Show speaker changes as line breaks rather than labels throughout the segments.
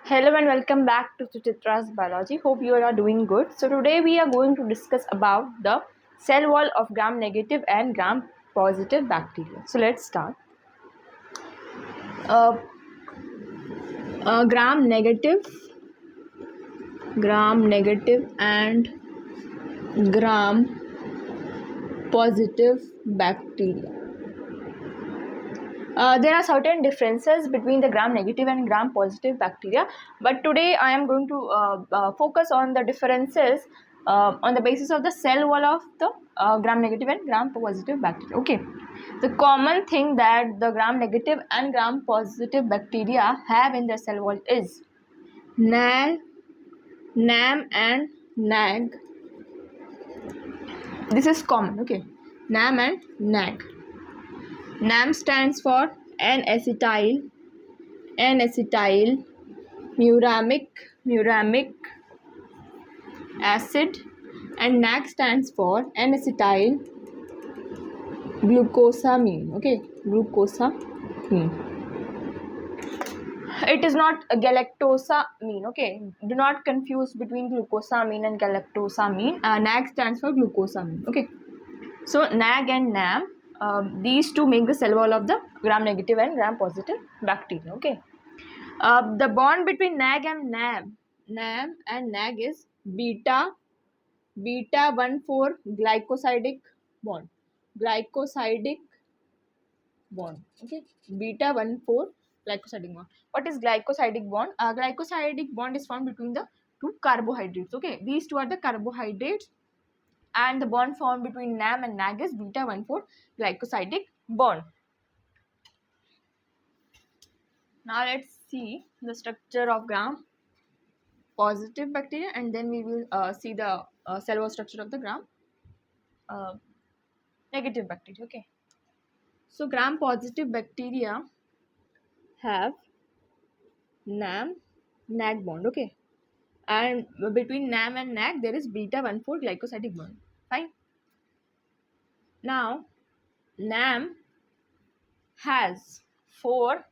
Hello and welcome back to Suchitra's Biology. Hope you all are doing good. So today we are going to discuss about the cell wall of gram-negative and gram-positive bacteria. So let's start. Uh, gram-negative and gram-positive bacteria. There are certain differences between the gram-negative and gram-positive bacteria, but today I am going to focus on the differences on the basis of the cell wall of the gram-negative and gram-positive bacteria. Okay, the common thing that the gram-negative and gram-positive bacteria have in their cell wall is NAG, NAM and NAG. This is common. Okay, NAM and NAG. NAM stands for N-acetyl muramic acid, and NAG stands for N-acetyl glucosamine. Okay, glucosamine. It is not a galactosamine. Okay, do not confuse between glucosamine and galactosamine. NAG stands for glucosamine. Okay, so NAG and NAM, these two make the cell wall of the gram-negative and gram-positive bacteria. Okay. The bond between NAG and NAG is beta 1,4 glycosidic bond. Okay, beta 1,4 glycosidic bond. What is glycosidic bond? Glycosidic bond is formed between the two carbohydrates. Okay, these two are the carbohydrates, and the bond formed between NAM and NAG is beta 1,4 glycosidic bond. Now let's see the structure of gram positive bacteria, and then we will see the cell wall structure of the gram negative bacteria. Okay, so gram positive bacteria have NAM NAG bond. Okay, and between NAM and NAG there is beta 1,4 glycosidic bond. Fine. Now NAM has 4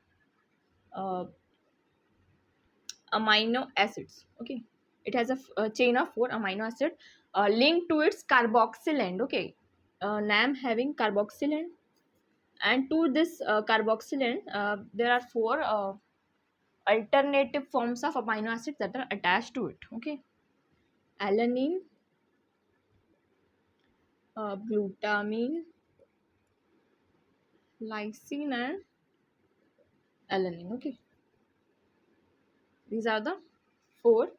amino acids. Okay, it has a chain of 4 amino acids linked to its carboxyl end. Okay, NAM having carboxyl end, and to this carboxyl end there are 4 alternative forms of amino acids that are attached to it. Okay, alanine, glutamine, lysine and alanine. Okay, these are the 4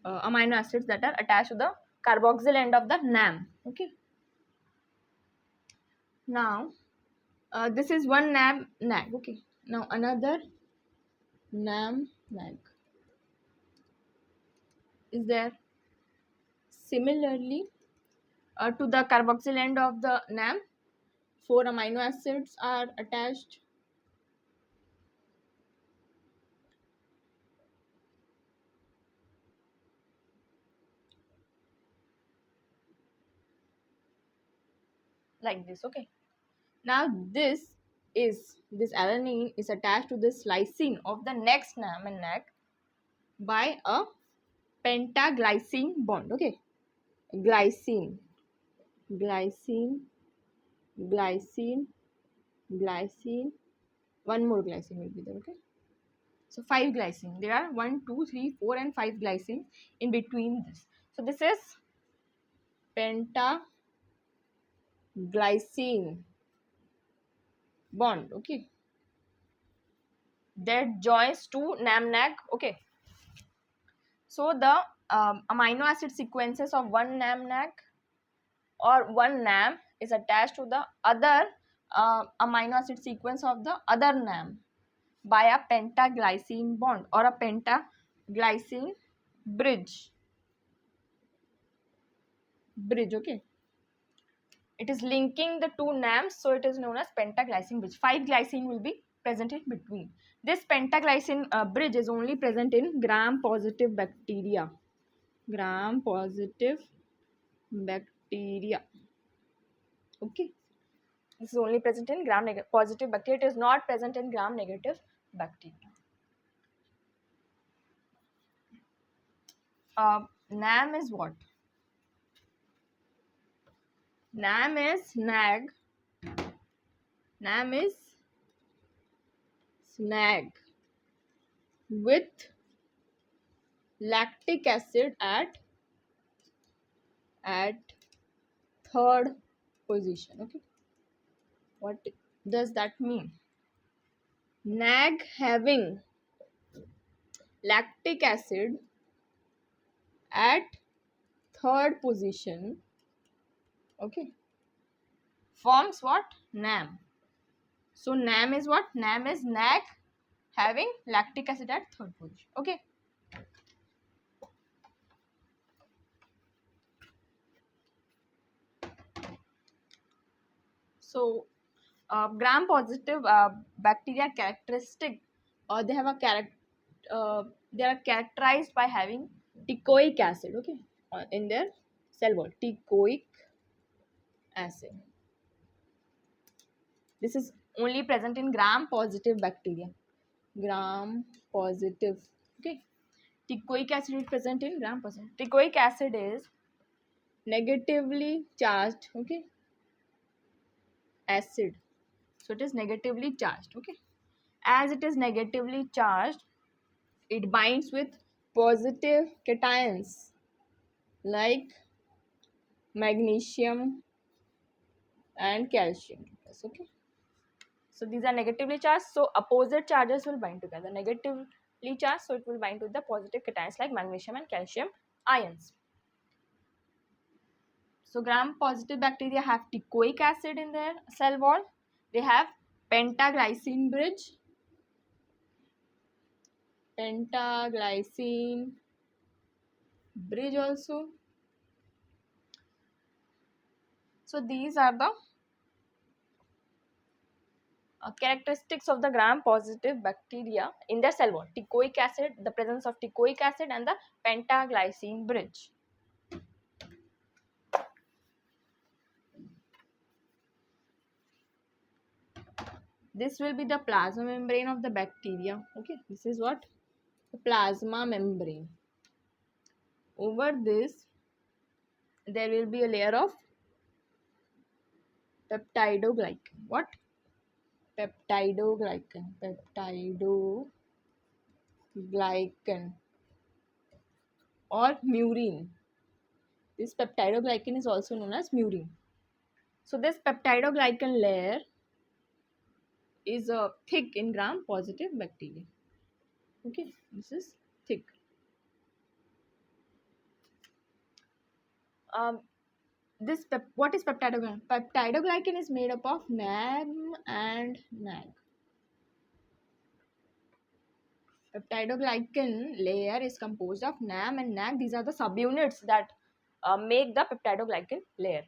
amino acids that are attached to the carboxyl end of the NAM. Okay, now this is one NAM NAG. Okay, now another NAM NAG is there. Similarly, to the carboxyl end of the NAM, 4 amino acids are attached. Like this. Okay, now this alanine is attached to this lysine of the next NAM and NAG by a pentaglycine bond. Okay, glycine, one more glycine will be there. Okay, so 5 glycine. There are 1, 2, 3, 4 and 5 glycine in between this. So this is pentaglycine bond. Okay, that joins to NAM NAG. Okay, so the amino acid sequences of one NAM NAG or one NAM is attached to the other amino acid sequence of the other NAM by a pentaglycine bond or a pentaglycine bridge. Okay, it is linking the two NAMs, so it is known as pentaglycine bridge. 5 glycine will be present in between. This pentaglycine bridge is only present in gram positive bacteria. Okay, this is only present in gram positive bacteria. It is not present in gram negative bacteria. NAM is what? NAM is snag. NAM is snag with lactic acid at third position. Okay, what does that mean? NAG having lactic acid at third position, okay, forms what? NAM. So NAM is what? NAM is NAG having lactic acid at third position. Okay. So gram positive bacteria characteristic, they have a they are characterized by having teichoic acid, okay, in their cell wall. Teichoic acid. This is only present in gram positive bacteria. Gram positive, okay. Teichoic acid is present in gram positive. Teichoic acid is negatively charged, okay, acid. So it is negatively charged, okay. As it is negatively charged, it binds with positive cations like magnesium and calcium. Okay. So these are negatively charged, so opposite charges will bind together. Negatively charged, so it will bind with the positive cations like magnesium and calcium ions. So gram positive bacteria have teichoic acid in their cell wall. They have pentaglycine bridge. Pentaglycine bridge also. So these are the characteristics of the gram positive bacteria in their cell wall. Teichoic acid, the presence of teichoic acid and the pentaglycine bridge. This will be the plasma membrane of the bacteria. Okay, this is what? The plasma membrane. Over this, there will be a layer of peptidoglycan. What? Peptidoglycan. Peptidoglycan or murine. This peptidoglycan is also known as murine. So this peptidoglycan layer is thick in gram positive bacteria. Okay, this is thick. What is peptidoglycan? Peptidoglycan is made up of NAM and NAG. Peptidoglycan layer is composed of NAM and NAG. These are the subunits that make the peptidoglycan layer.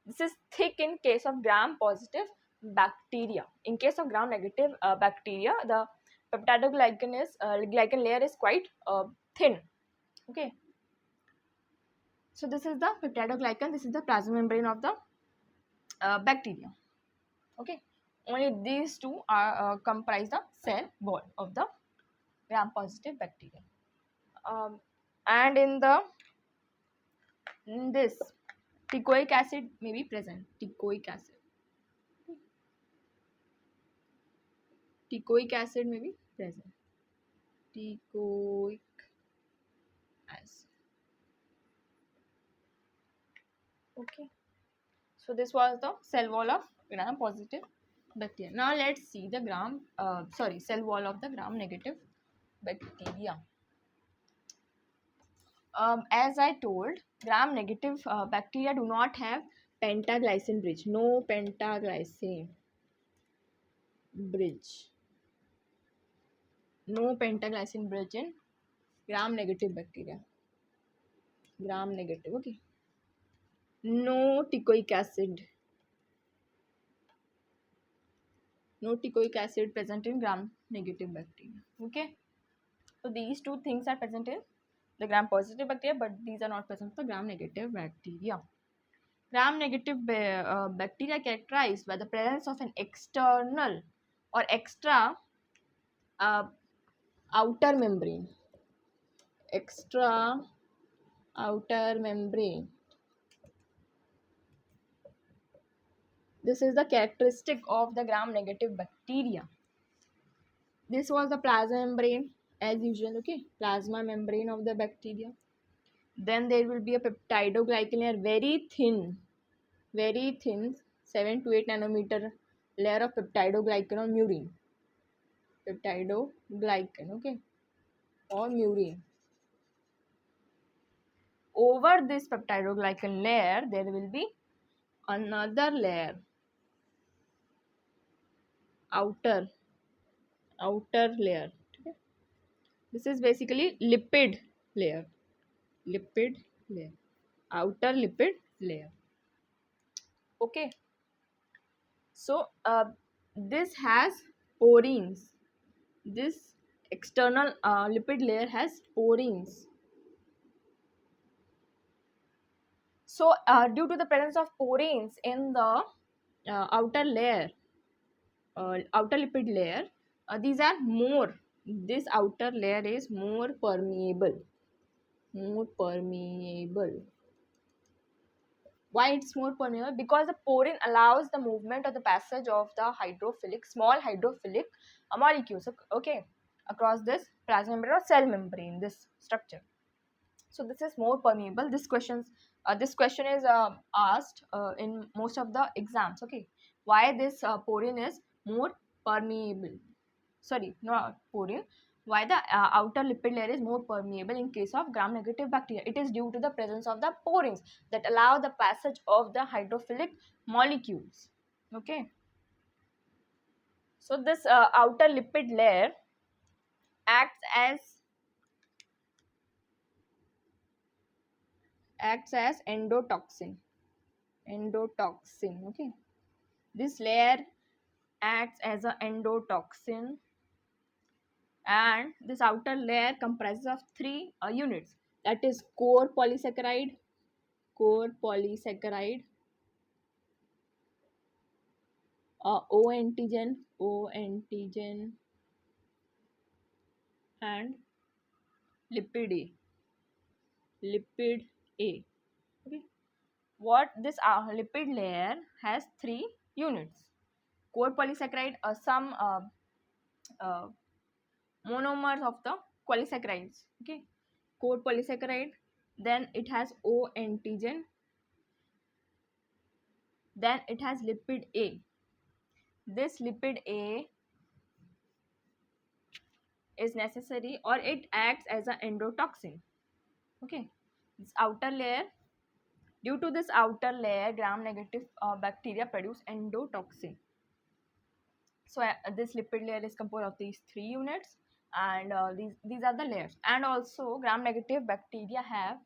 This is thick in case of gram positive bacteria. In case of gram negative bacteria, the peptidoglycan glycan layer is quite thin. Okay. So this is the peptidoglycan. This is the plasma membrane of the bacteria. Okay. Only these two are comprise the cell wall of the gram positive bacteria. And in this teichoic acid may be present. Teichoic acid. Teichoic acid may be present. Teichoic acid. Okay. So this was the cell wall of gram positive bacteria. Now let's see the cell wall of the gram negative bacteria. As I told, gram negative bacteria do not have pentaglycine bridge. No pentaglycine bridge. No pentaglycine bridge in gram negative bacteria. Gram negative, okay. No teichoic acid. No teichoic acid present in gram negative bacteria. Okay. So these two things are present in the gram positive bacteria, but these are not present for gram negative bacteria. Gram negative bacteria characterized by the presence of an external or extra outer membrane. Extra outer membrane. This is the characteristic of the gram-negative bacteria. This was the plasma membrane as usual, okay? Plasma membrane of the bacteria. Then there will be a peptidoglycan layer, very thin, 7 to 8 nanometer layer of peptidoglycan or murine. Peptidoglycan, okay? Or murine. Over this peptidoglycan layer, there will be another layer, outer layer. Okay? This is basically lipid layer, outer lipid layer. Okay, so this has porins. This external lipid layer has porins. So due to the presence of porins in the outer layer, outer lipid layer, these are more, this outer layer is more permeable. Why it's more permeable? Because the porin allows the movement or the passage of the small hydrophilic molecules, okay, across this plasma membrane or cell membrane, this structure. So this is more permeable. This question is asked in most of the exams, okay. Why this porin is more permeable? Sorry, not porin. Why the outer lipid layer is more permeable in case of gram-negative bacteria? It is due to the presence of the porins that allow the passage of the hydrophilic molecules. Okay. So this outer lipid layer acts as endotoxin. Okay. This layer acts as an endotoxin, and this outer layer comprises of three units, that is core polysaccharide, O antigen, and lipid A. Okay. What this lipid layer has three units: core polysaccharide, some uh, monomers of the polysaccharides. Okay, core polysaccharide. Then it has O antigen. Then it has lipid A. This lipid A is necessary, or it acts as an endotoxin. Okay, this outer layer, due to this outer layer, gram-negative bacteria produce endotoxin. So this lipid layer is composed of these three units, and these are the layers. And also gram-negative bacteria have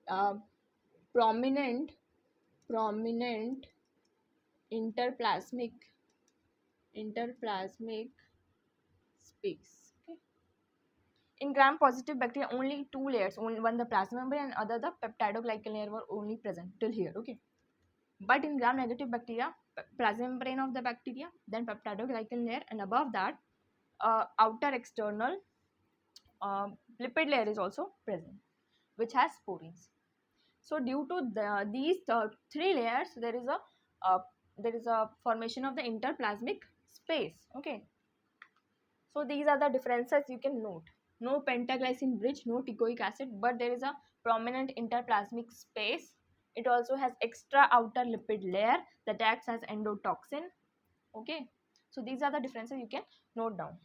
uh, prominent interplasmic space. Okay. In gram-positive bacteria, only two layers, only one the plasma membrane and other the peptidoglycan layer were only present till here. Okay. But in gram-negative bacteria, plasma membrane of the bacteria, then peptidoglycan layer, and above that, outer external lipid layer is also present, which has porins. So due to these three layers, there is a formation of the interplasmic space. Okay. So these are the differences you can note. No pentaglycine bridge, no teichoic acid, but there is a prominent interplasmic space. It also has extra outer lipid layer that acts as endotoxin. Okay. So these are the differences you can note down.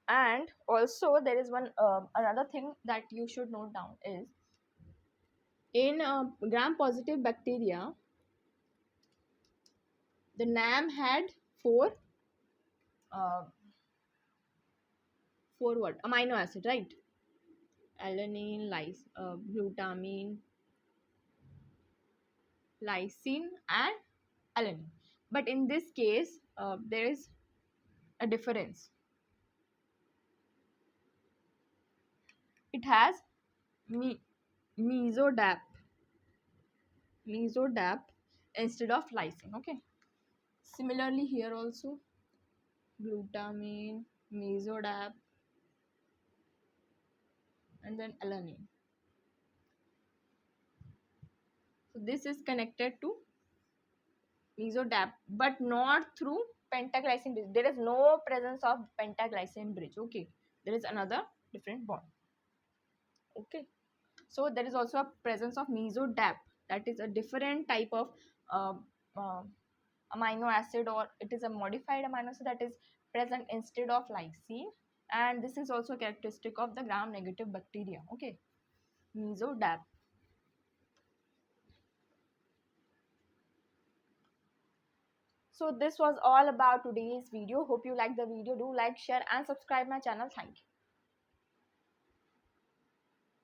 And also there is one another thing that you should note down is, in gram-positive bacteria, the NAM had four what? Amino acid, right? Alanine, glutamine, lysine, and alanine. But in this case, there is a difference. It has mesodap instead of lysine. Okay. Similarly here also glutamine, mesodap, and then alanine. So this is connected to mesodap but not through pentaglycine bridge. There is no presence of pentaglycine bridge. Okay, there is another different bond. Okay, so there is also a presence of mesodap, that is a different type of uh, uh, amino acid, or it is a modified amino acid that is present instead of lysine, and this is also characteristic of the gram negative bacteria. Okay, mesodap. So this was all about today's video. Hope you like the video. Do like, share and subscribe my channel. Thank you.